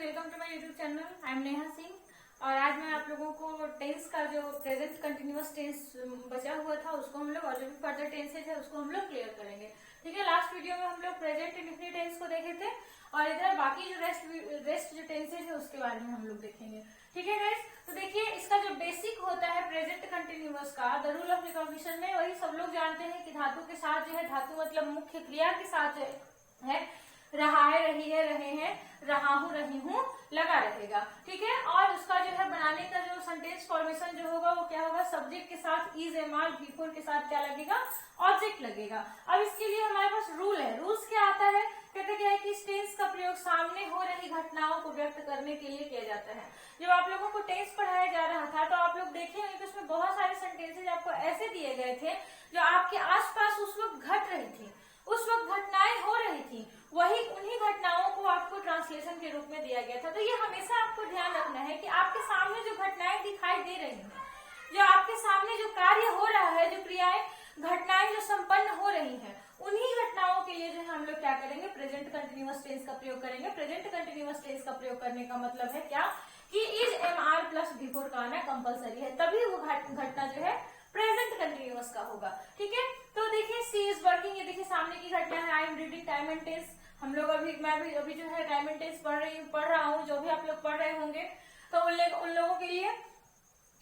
Welcome to my YouTube channel. I am Neha Singh और आज मैं आप लोगों को टेंस का जो प्रेजेंट कंटिन्यूअस टेंस बचा हुआ था उसको हम लोग और जो भी फर्दर टेंसेज है उसको हम लोग क्लियर करेंगे। ठीक है, लास्ट वीडियो में हम लोग प्रेजेंट इंडेफिनिट टेंस को देखे थे और इधर बाकी जो रेस्ट जो टेंसेज है उसके बारे में हम लोग देखेंगे। ठीक है गाइस, तो देखिए इसका जो बेसिक होता है प्रेजेंट कंटिन्यूअस का, द रूल ऑफ रिकॉग्निशन में वही सब लोग जानते हैं कि धातु के साथ जो है, धातु मतलब मुख्य क्रिया के साथ है रहा है, रही है, रहे हैं, रहा हूं, रही हूं लगा रहेगा। ठीक है, और उसका जो है बनाने का जो सेंटेंस फॉर्मेशन जो होगा वो क्या होगा, सब्जेक्ट के साथ इज, एम, आर, बिफोर के साथ क्या लगेगा, ऑब्जेक्ट लगेगा। अब इसके लिए हमारे पास रूल है। रूल्स क्या आता है, कहते क्या है कि इस टेंस का प्रयोग सामने हो रही घटनाओं को व्यक्त करने के लिए किया जाता है। जब आप लोगों को टेंस पढ़ाया जा रहा था तो आप लोग देखे होंगे कि उसमें बहुत सारे सेंटेंसेज आपको ऐसे दिए गए थे जो आपके आसपास उस वक्त घट रही थी, उस वक्त घटनाएं हो रही थी, वही उन्हीं घटनाओं को आपको ट्रांसलेशन के रूप में दिया गया था। तो ये हमेशा आपको ध्यान रखना है कि आपके सामने जो घटनाएं दिखाई दे रही हैं, जो आपके सामने जो कार्य हो रहा है, जो क्रियाएं घटनाएं जो संपन्न हो रही हैं, उन्हीं घटनाओं के लिए जो है हम लोग क्या करेंगे, प्रेजेंट कंटिन्यूअस टेंस का प्रयोग करेंगे। प्रेजेंट कंटिन्यूअस टेंस का प्रयोग करने का मतलब है क्या कि is, am, are plus before का आना कंपलसरी है, तभी वो घटना जो है प्रेजेंट कंटिन्यूअस का होगा। ठीक है, तो देखिए सी इज वर्किंग, ये देखिए सामने की घटना है। I am reading time and tense, हम लोग मैं भी अभी जो है टाइम एंड टेंस पढ़ रहा हूँ, जो भी आप लोग पढ़ रहे होंगे तो उन लोगों के लिए।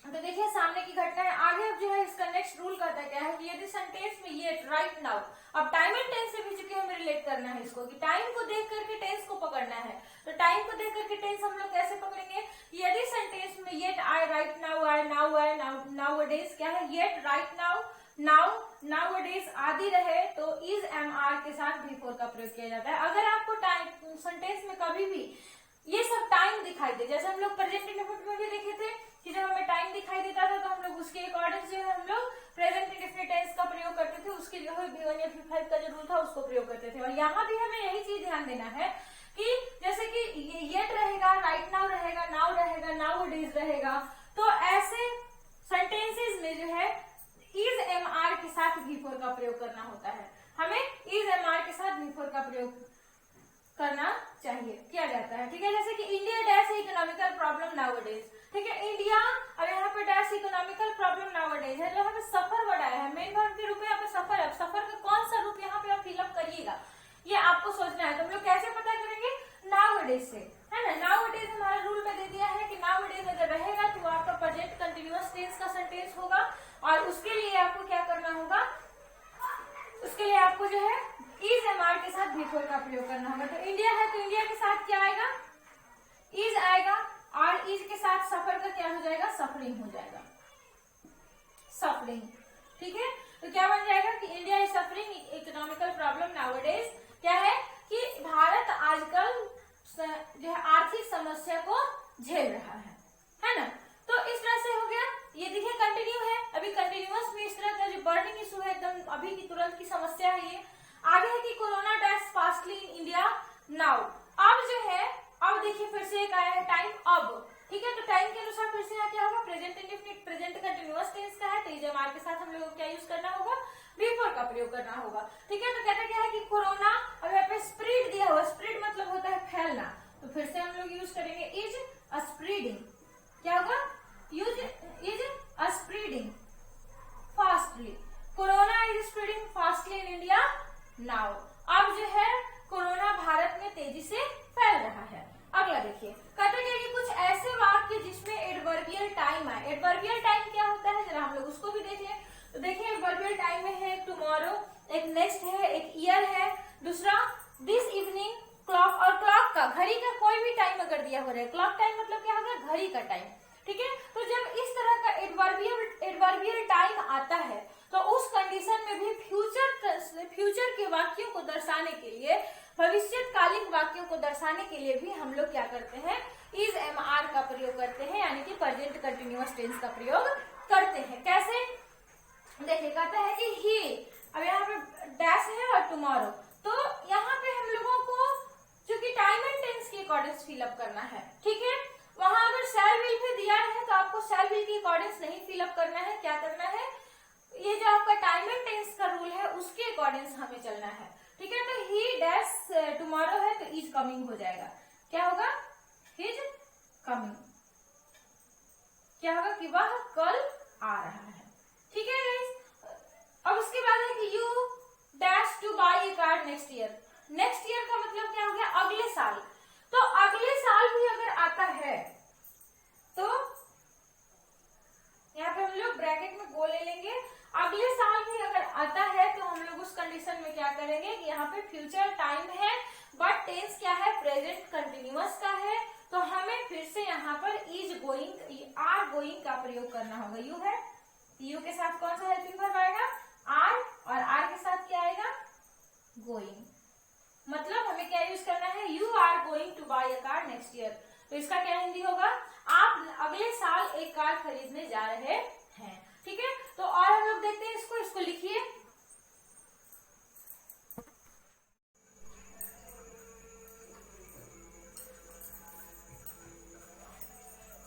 तो देखिए सामने की घटना है। आगे अब जो है इसका नेक्स्ट रूल कहता है क्या है कि यदि सेंटेंस में ये राइट नाउ, अब टाइम एंड टेंस से भी चुके हमें रिलेट करना है इसको कि टाइम को देख करके टेंस को पकड़ना है। तो टाइम को देख करके टेंस हम लोग कैसे पकड़ेंगे, यदि सेंटेंस में येट, आई, राइट नाउ, आई, नाउ अडेज क्या है, येट, राइट नाउ, नाउ अडेज आदि रहे तो इज, एम, आर के साथ बिफोर का प्रयोग किया जाता है। अगर आपको टाइम सेंटेंस में कभी भी ये सब टाइम दिखाई दे, जैसे हम लोग प्रेजेंट इंडेफिनिट में भी देखे थे कि जब हमें टाइम दिखाई देता था तो हम लोग उसके अकॉर्डिंग जो है हम लोग प्रेजेंट इंडेफिनिट टेंस का प्रयोग करते थे, उसके जो है V1 या V5 का जो रूल था उसको प्रयोग करते थे। और यहाँ भी हमें यही चीज ध्यान देना है कि जैसे कि येट रहेगा, राइट नाउ रहेगा, नाउ अडेज रहेगा, तो ऐसे सेंटेंसेस में जो है इज, एम, आर के साथ बिफोर का प्रयोग करना होता है। हमें इज, एम, आर के साथ बिफोर का प्रयोग करना चाहिए, किया जाता है। ठीक है, जैसे कि India dash economical problem nowadays. ठीक है, इंडिया, अब यहाँ पे डैश इकोनॉमिकल प्रॉब्लम नाउअडेज है, यहाँ पे सफर वर्ड आया है, मेन वर्ड के रूप में यहाँ पे सफर है। सफर का कौन सा रूप यहाँ पे आप फिलअप करिएगा ये आपको सोचना है। तो हम लोग कैसे पता करेंगे, नाउअडेज से, है ना। नाउअडेज हमारा रूल में दे दिया है कि नाउअडेज अगर रहेगा तो वो आपका प्रेजेंट कंटिन्यूअस टेंस का सेंटेंस होगा और उसके लिए आपको क्या करना होगा, उसके लिए आपको जो है इज, एम, आर के साथ बिफोर का प्रयोग करना होगा। तो इंडिया है तो इंडिया के साथ क्या आएगा, इज आएगा, और इज के साथ सफर का क्या हो जाएगा, सफरिंग हो जाएगा, सफरिंग। ठीक है, तो क्या बन जाएगा कि India is suffering economical problem nowadays. क्या है कि भारत आजकल जो है आर्थिक समस्या को झेल रहा है ना। तो इस तरह से हो गया, ये देखिए कंटिन्यू है, अभी कंटिन्यूअस में इस तरह का जो बर्निंग इशू है, एकदम अभी की तुरंत की समस्या है ये। आगे है कि corona dash fastly in India now. अब जो है, अब देखिए फिर से एक आया है टाइम अब। ठीक है, तो टाइम के अनुसार फिर से यहाँ क्या होगा, present indefinite present continuous tense का है तो इज, एम, आर के साथ हम लोगों को क्या यूज करना होगा, बिफोर का प्रयोग करना होगा। ठीक है, तो कहता क्या है कि कोरोना, अब यहाँ पे स्प्रेड दिया हुआ, स्प्रेड मतलब होता है फैलना, तो फिर से हम लोग यूज करेंगे इज अ स्प्रेडिंग। क्या होगा, is a spreading fastly, corona is spreading fastly in India now. अब जो है कोरोना भारत में तेजी से फैल रहा है। अगला देखिए, कहते हैं कि कुछ ऐसे वाक्य जिसमें एडवर्बियल टाइम आए। एडवर्बियल टाइम क्या होता है, जरा हम लोग उसको भी देख लें। तो देखिए एडवर्बियल टाइम में है एक टुमारो, एक नेक्स्ट है, एक ईयर है, दूसरा दिस इवनिंग, क्लॉक, और क्लॉक का, घड़ी का कोई भी टाइम अगर दिया हो रहा है, क्लॉक टाइम मतलब क्या होगा, घड़ी का टाइम। ठीक है, तो जब इस तरह का एडवर्बियल टाइम आता है तो उस कंडीशन में भी फ्यूचर के वाक्यों को दर्शाने के लिए, भविष्यकालीन वाक्यों को दर्शाने के लिए भी हम लोग क्या करते हैं, इज, एम, आर का प्रयोग करते हैं, यानी कि प्रेजेंट कंटिन्यूअस टेंस का प्रयोग करते हैं। कैसे देखिए, कहता है कि ही, अब यहाँ पे डैश है और टुमारो, तो यहाँ पे हम लोगों को चूंकि टाइम एंड टेंस के अकॉर्डिंग फिलअप करना है। ठीक है, वहां अगर शैल विल भी दिया है तो आपको शैल विल के अकॉर्डिंग नहीं फिलअप करना है, क्या करना है, ये जो आपका टाइम एंड टेंस का रूल है उसके अकॉर्डिंग हमें चलना है। ठीक है, तो ही डैश टुमारो है तो इज कमिंग हो जाएगा, क्या होगा, हिज कमिंग, क्या होगा कि वह कल आ रहा है। ठीक है गाइस। अब उसके बाद है कि you dash two by A car next year. Next year का मतलब क्या हो गया, अगले साल। तो अगले साल भी अगर आता है तो यहाँ पे हम लोग ब्रैकेट में गो ले लेंगे। अगले साल भी अगर आता है तो हम लोग उस कंडीशन में क्या करेंगे कि यहाँ पे फ्यूचर टाइम है बट टेंस क्या है, प्रेजेंट कंटिन्यूअस का है, तो हमें फिर से यहाँ पर इज गोइंग, आर गोइंग का प्रयोग करना होगा। यू है, यू के साथ कौन सा हेल्पिंग वर्ब आएगा, आर, और आर के साथ क्या आएगा, गोइंग। मतलब हमें क्या यूज करना है, you are going to buy a car next year. तो इसका क्या हिंदी होगा, आप अगले साल एक कार खरीदने जा रहे हैं। ठीक है, तो और हम लोग देखते हैं इसको लिखिए।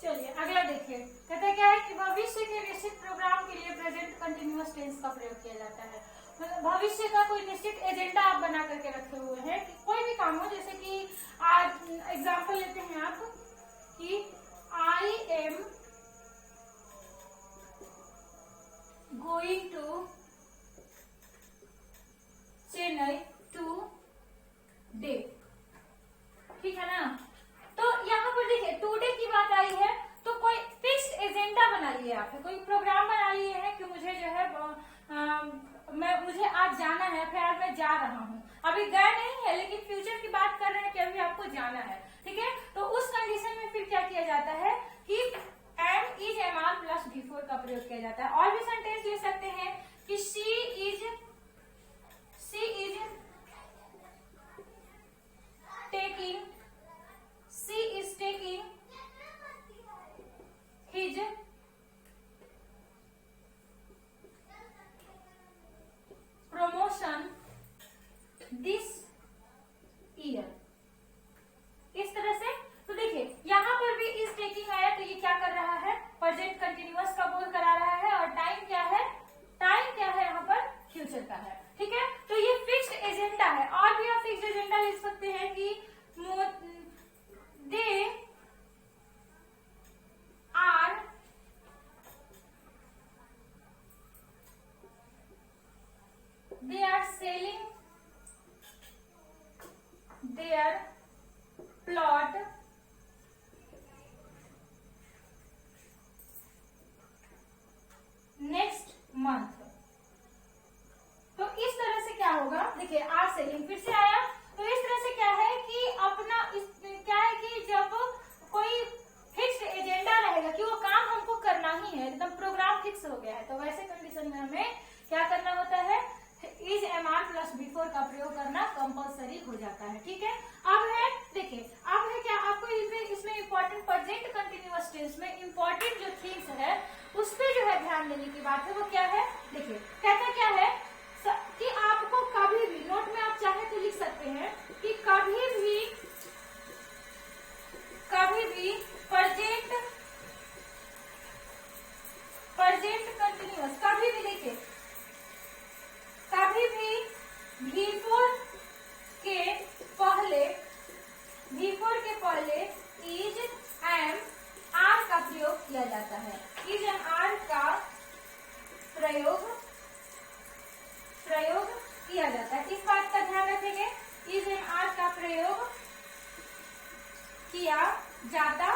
चलिए अगला देखिए, कहते क्या है कि भविष्य के निश्चित प्रोग्राम के लिए प्रेजेंट कंटिन्यूअस टेंस का प्रयोग किया जाता है। मतलब भविष्य का कोई निश्चित एजेंडा आप बना करके रखे हुए हैं कि कोई भी काम हो, जैसे कि आज एग्जांपल लेते हैं आप कि I am going to Chennai today. ठीक है ना, तो यहाँ पर देखिए टुडे की बात आई है तो कोई फिक्स्ड एजेंडा बना लिए आपने, कोई प्रोग्राम बना लिए है कि मुझे जो है मुझे आज जाना है, फिर आज मैं जा रहा हूँ। अभी गए नहीं है लेकिन फ्यूचर की बात कर रहे हैं कि अभी आपको जाना है। ठीक है, तो उस कंडीशन में फिर क्या किया जाता है कि am is am are plus before का प्रयोग किया जाता है। और भी सेंटेंस ले सकते हैं कि she is taking his promotion this year। इस तरह से तो देखिए यहाँ पर भी इस टेकिंग आया तो ये क्या कर रहा है, प्रेजेंट कंटिन्यूअस का बोल करा रहा है, और टाइम क्या है, यहाँ पर फ्यूचर का है। ठीक है, तो ये फिक्स्ड एजेंडा है। और भी आप फिक्स्ड एजेंडा लिख सकते हैं कि they are selling their plot next month. तो इस तरह से क्या होगा, देखिए आर सेलिंग फिर से आया, तो इस तरह से क्या है कि अपना क्या है कि जब कोई फिक्स्ड एजेंडा रहेगा कि वो काम हमको करना ही है, एकदम प्रोग्राम फिक्स हो गया है, तो वैसे कंडीशन में हमें क्या करना होता है, is am are plus before का प्रयोग करना कंपल्सरी हो जाता है। ठीक है, अब है देखिए, अब है क्या आपको इसमें इम्पोर्टेंट प्रेजेंट कंटिन्यूअस टेंस में इम्पोर्टेंट जो थिंग्स है उस पर जो है ध्यान देने की बात है, वो क्या है, देखिए कहता क्या है कि आपको कभी भी, नोट में आप चाहे तो लिख सकते हैं कि कभी भी प्रेजेंट कंटिन्यूअस, कभी भी देखिए, कभी भी बिफोर के पहले इज एम आर का प्रयोग किया जाता है। इज एम आर का प्रयोग किया जाता है, इस बात का ध्यान रखेंगे, इज एम आर का प्रयोग किया जाता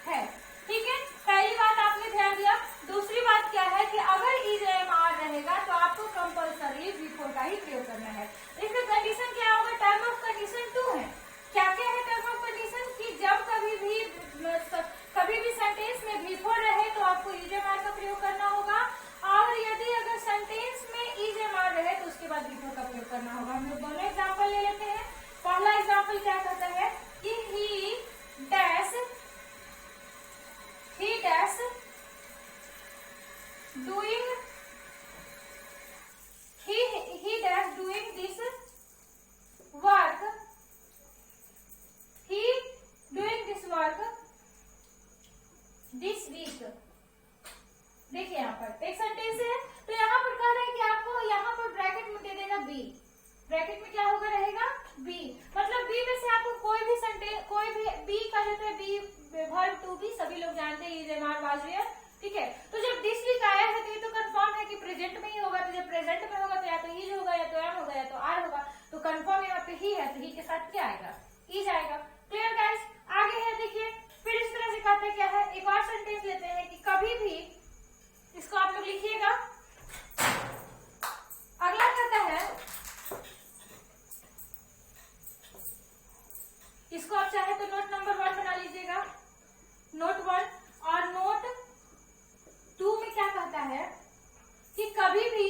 है। ठीक है, पहली बात आपने ध्यान दिया। दूसरी बात क्या है कि अगर इज एम आर रहेगा तो आपको कंपल्सरी बिफोर का ही प्रयोग करना है। इसमें कंडीशन क्या होगा, टर्म ऑफ कंडीशन 2 है। क्या क्या है टर्म ऑफ कंडीशन कि जब कभी भी सेंटेंस में बिफोर रहे तो आपको इज एम आर का प्रयोग करना होगा, और यदि अगर सेंटेंस में इज एम आर रहे तो उसके बाद बिफोर का प्रयोग करना होगा। हम लोग दोनों एग्जाम्पल ले लेते हैं। पहला एग्जाम्पल क्या कहता है कि he dash doing this work this week. देखिए यहाँ पर एक सेंटेंस है, तो यहाँ पर कह रहे हैं कि आपको यहाँ पर ब्रैकेट में दे देना बी। ब्रैकेट में क्या होगा रहेगा बी, मतलब बी में से आपको कोई भी सेंटेंस, कोई भी बी का जो है बी वर्ब टू बी सभी लोग जानते हैं, is am are was were, ठीक है। तो जब दिस वीक आया है तो ये तो कंफर्म है कि प्रेजेंट में ही होगा, तो जब प्रेजेंट में होगा तो या तो इज होगा या तो एम होगा या तो आर होगा, तो कंफर्म यहाँ पे ही है, तो ही के साथ क्या आएगा इज आएगा। क्लियर गाइस, आगे है देखिए, फिर इस तरह से कहते हैं क्या है, एक और सेंटेंस लेते हैं कि कभी भी, इसको आप लोग लिखिएगा, अगला कहता है, इसको आप चाहे तो नोट नंबर 1 बना लीजिएगा, नोट 1, और नोट 2 में क्या कहता है कि कभी भी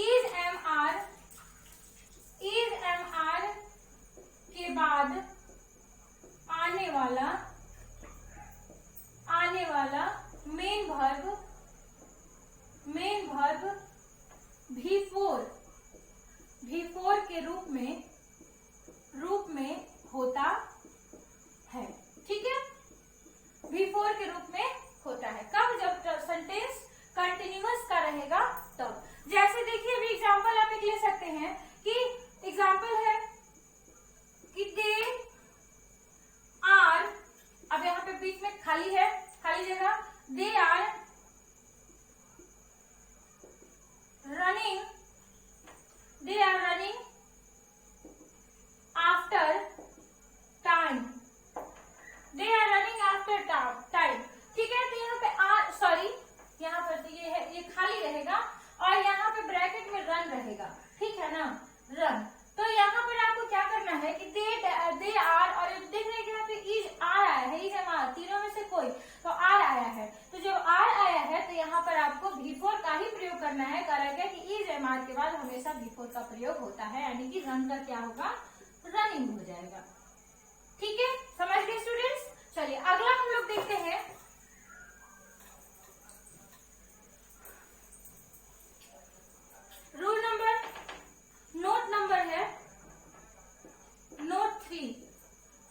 इज एम आर के बाद आने वाला मेन वर्ब V4 के रूप में होता है, ठीक है। V4 के रूप में होता है कब, जब सेंटेंस कंटिन्यूअस का रहेगा तब। जैसे देखिए अभी एग्जांपल आप एक ले सकते हैं कि एग्जांपल है कि दे आर, अब यहाँ पे बीच में खाली है, खाली जगह, they are running after time, time, ठीक है। तो यहाँ पे यहाँ पर तो ये है, ये खाली रहेगा और यहाँ पे ब्रैकेट में रन रहेगा, ठीक है ना, रन। तो यहाँ पर आपको क्या करना है कि दे आर, और देख रहे हैं कि यहाँ पे इज आर आया है, इज एम आर, तीनों में से कोई, तो आर आया है, तो जब आर आया है तो यहाँ पर आपको V4 का ही प्रयोग करना है। करा गया कि इज एम आर के बाद हमेशा V4 का प्रयोग होता है, यानी कि रन का क्या होगा, रनिंग हो जाएगा, ठीक है। समझ गए स्टूडेंट्स? चलिए अगला हम लोग देखते हैं, रूल नंबर, नोट नंबर है नोट 3।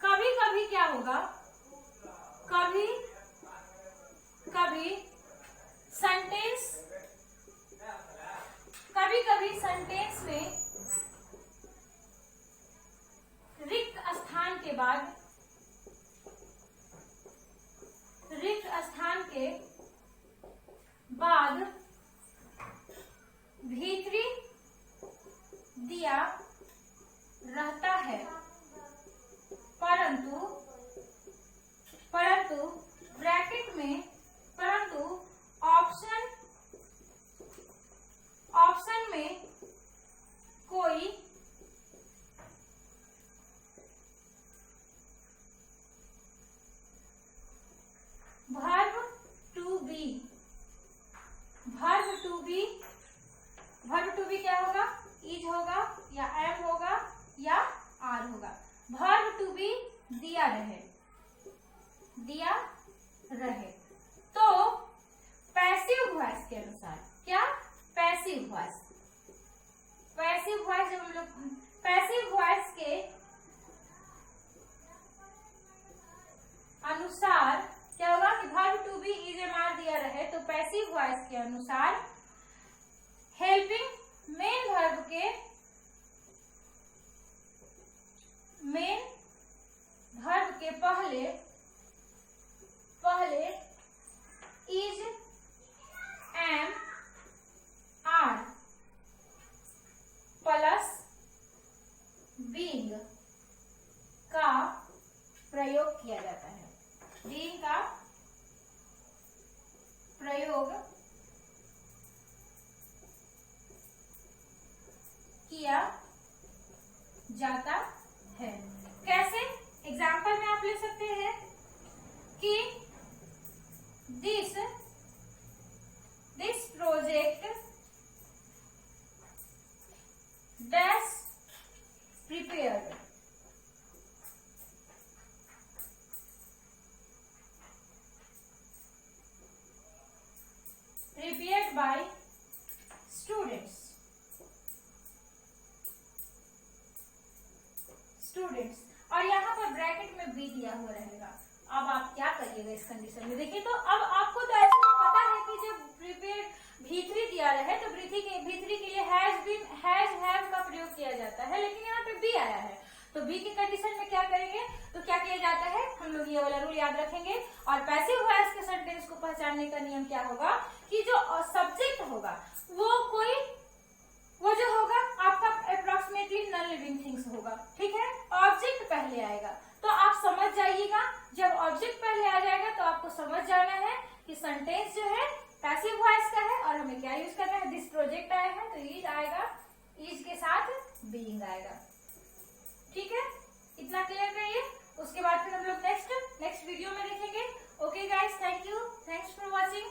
कभी कभी क्या होगा, कभी सेंटेंस में रिक्त स्थान के बाद भीतरी दिया रहता है, परंतु ब्रैकेट में, ऑप्शन में कोई वर्ब टू बी क्या होगा, इज होगा या एम होगा या आर होगा, वर्ब टू बी दिया रहे। तो पैसिव वॉइस के अनुसार, क्या पैसिव वॉइस जब हम लोग पैसिव वॉइस के अनुसार क्या होगा कि verb to be is am are दिया रहे, तो पैसिव वॉइस के अनुसार हेल्पिंग मेन वर्ब के पहले is am are plus being का प्रयोग किया जाता है, बीइंग का प्रयोग किया जाता है। कैसे? एग्जाम्पल में आप ले सकते हैं कि this project dash prepared, by students, और यहाँ पर ब्रैकेट में बी दिया हुआ रहेगा। अब आप क्या करिएगा इस कंडीशन में, देखिए तो अब आपको तो ऐसे तो पता है कि जब प्रिपेयर्ड V3 दिया रहे तो V3 के लिए हैज बीन हैज हैव का प्रयोग किया जाता है, लेकिन यहाँ पे बी आया है तो बी की कंडीशन में क्या करेंगे, तो क्या किया जाता है, हम लोग ये वाला रूल याद रखेंगे। और पैसिव वॉइस के सेंटेंस को पहचानने का नियम क्या होगा कि जो सब्जेक्ट होगा वो जो होगा आपका अप्रोक्सीमेटली नॉन लिविंग थिंग्स होगा, ठीक है। ऑब्जेक्ट पहले आएगा तो आप समझ जाइएगा, जब ऑब्जेक्ट पहले आ जाएगा तो आपको समझ जाना है कि सेंटेंस जो है पैसिव वॉइस का है और हमें क्या यूज करना है, दिस प्रोजेक्ट आया है तो इज आएगा, इज के साथ बीइंग आएगा, ठीक है। इतना क्लियर करिए, उसके बाद फिर हम लोग नेक्स्ट वीडियो में देखेंगे। Okay guys, thank you, thanks for watching.